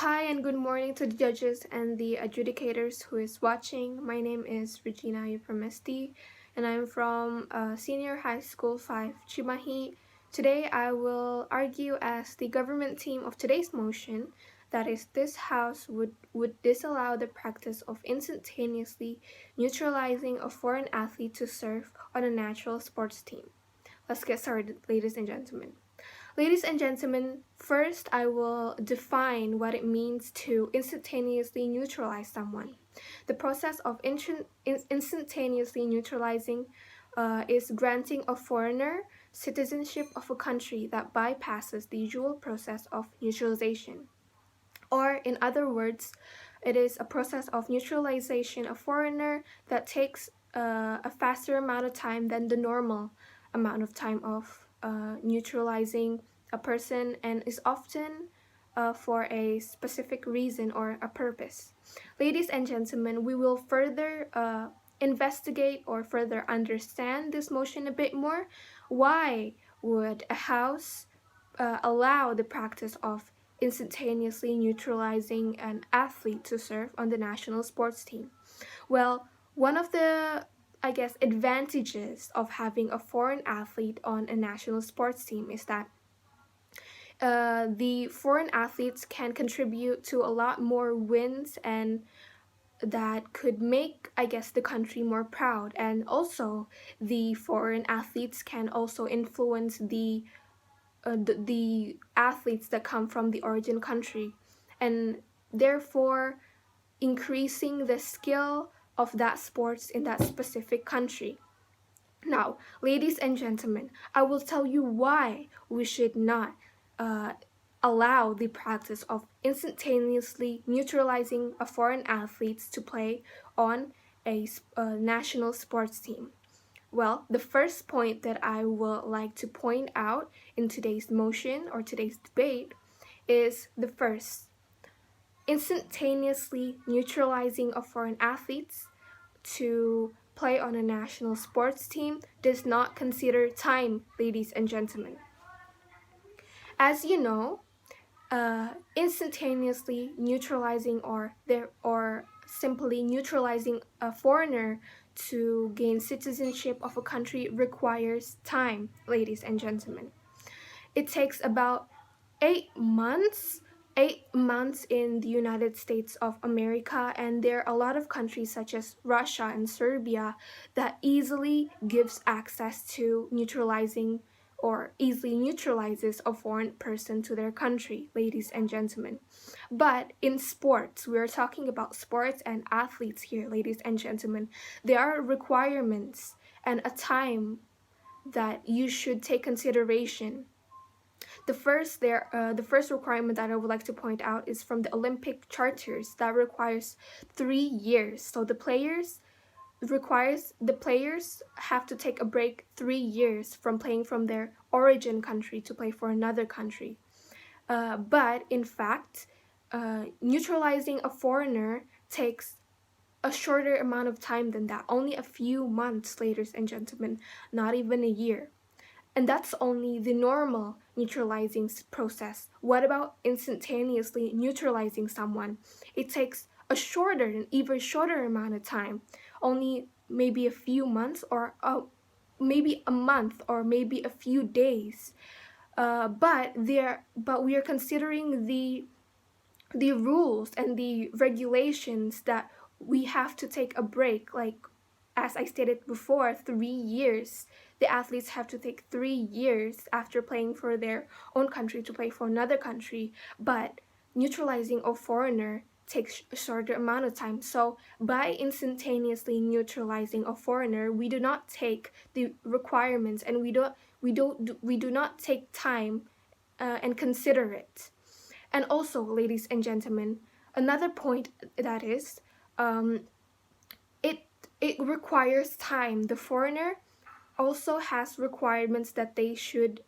Hi and good morning to the judges and the adjudicators who is watching. My name is Regina Pramesti and I'm from Senior High School 5 Cimahi. Today I will argue as the government team of today's motion, that is, this House would disallow the practice of instantaneously neutralizing a foreign athlete to serve on a national sports team. Let's get started, ladies and gentlemen. Ladies and gentlemen, first I will define what it means to instantaneously neutralize someone. The process of instantaneously neutralizing is granting a foreigner citizenship of a country that bypasses the usual process of neutralization. Or, in other words, it is a process of neutralization of foreigner that takes a faster amount of time than the normal amount of time of neutralizing a person, and is often for a specific reason or a purpose. Ladies and gentlemen, we will further investigate or further understand this motion a bit more. Why would a house allow the practice of instantaneously neutralizing an athlete to serve on the national sports team? Well, one of the advantages of having a foreign athlete on a national sports team is that the foreign athletes can contribute to a lot more wins, and that could make, the country more proud. And also, the foreign athletes can also influence the athletes that come from the origin country, and therefore increasing the skill of that sports in that specific country. Now, ladies and gentlemen, I will tell you why we should not allow the practice of instantaneously neutralizing a foreign athlete to play on a national sports team. Well, the first point that I would like to point out in today's motion or today's debate is the first: instantaneously neutralizing a foreign athlete to play on a national sports team does not consider time, ladies and gentlemen. As you know, instantaneously neutralizing or simply neutralizing a foreigner to gain citizenship of a country requires time, ladies and gentlemen. It takes about 8 months 8 months in the United States of America, and there are a lot of countries such as Russia and Serbia that easily gives access to neutralizing or easily neutralizes a foreign person to their country, ladies and gentlemen. But in sports, we are talking about sports and athletes here, ladies and gentlemen. There are requirements and a time that you should take consideration. The first requirement that I would like to point out is from the Olympic charters that requires 3 years. So the players have to take a break 3 years from playing from their origin country to play for another country. But in fact, neutralizing a foreigner takes a shorter amount of time than that, only a few months, ladies and gentlemen, not even a year. And that's only the normal neutralizing process. What about instantaneously neutralizing someone? It takes an even shorter amount of time, only maybe a few months, or maybe a month, or maybe a few days. But we are considering the rules and the regulations that we have to take a break, like as I stated before, 3 years. The athletes have to take 3 years after playing for their own country to play for another country. But neutralizing a foreigner takes a shorter amount of time. So by instantaneously neutralizing a foreigner, we do not take the requirements, and we do not take time and consider it. And also, ladies and gentlemen, another point that is, it requires time. The foreigner also has requirements that they should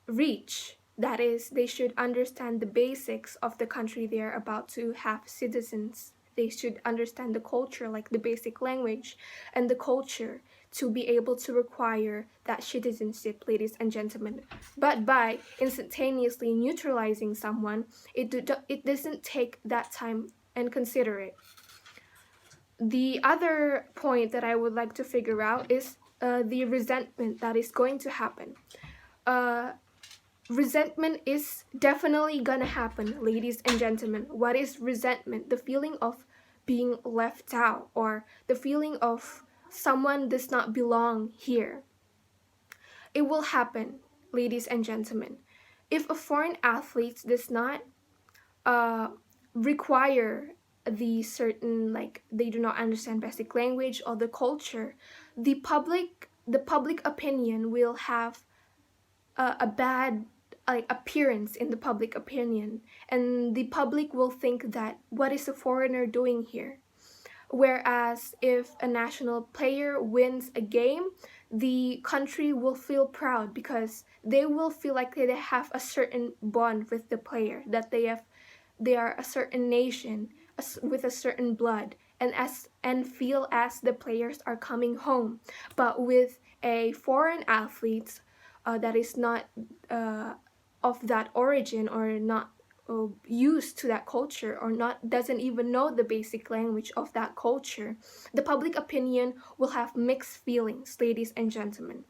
reach. That is, they should understand the basics of the country they're about to have citizens. They should understand the culture, like the basic language and the culture. to be able to require that citizenship, ladies and gentlemen. But by instantaneously neutralizing someone, it doesn't take that time and consider it. The other point that I would like to figure out is the resentment that is going to happen. Resentment is definitely gonna happen, ladies and gentlemen. What is resentment? The feeling of being left out, or the feeling of someone does not belong here. It will happen, ladies and gentlemen. If a foreign athlete does not require the certain, like, they do not understand basic language or the culture, the public opinion will have a bad appearance in the public opinion, and the public will think that what is a foreigner doing here. Whereas if a national player wins a game, the country will feel proud because they will feel like they have a certain bond with the player, that they are a certain nation with a certain blood, and feel as the players are coming home. But with a foreign athlete that is not of that origin, or not used to that culture, or doesn't even know the basic language of that culture, the public opinion will have mixed feelings, ladies and gentlemen.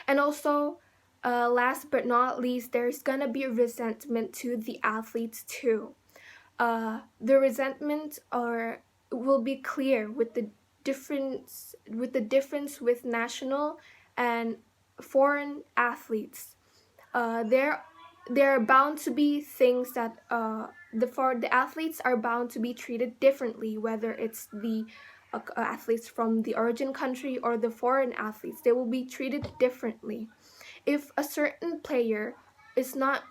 And also, last but not least, there's gonna be resentment to the athletes too. The resentment will be clear with the difference with national and foreign athletes. There are bound to be things that the athletes are bound to be treated differently, whether it's the athletes from the origin country or the foreign athletes. They will be treated differently. If a certain player is not,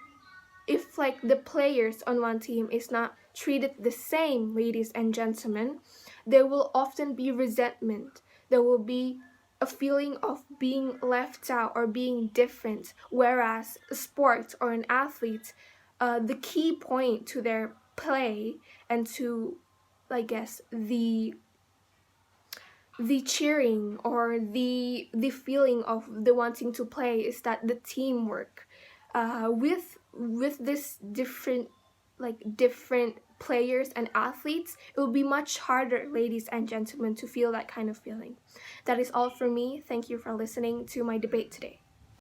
if like the players on one team is not treated the same, ladies and gentlemen, there will often be resentment. There will be a feeling of being left out or being different. Whereas a sport or an athlete, the key point to their play and to, I guess, the cheering or the feeling of the wanting to play is that the teamwork. With this different players and athletes, it will be much harder, ladies and gentlemen, to feel that kind of feeling. That is all for me. Thank you for listening to my debate today.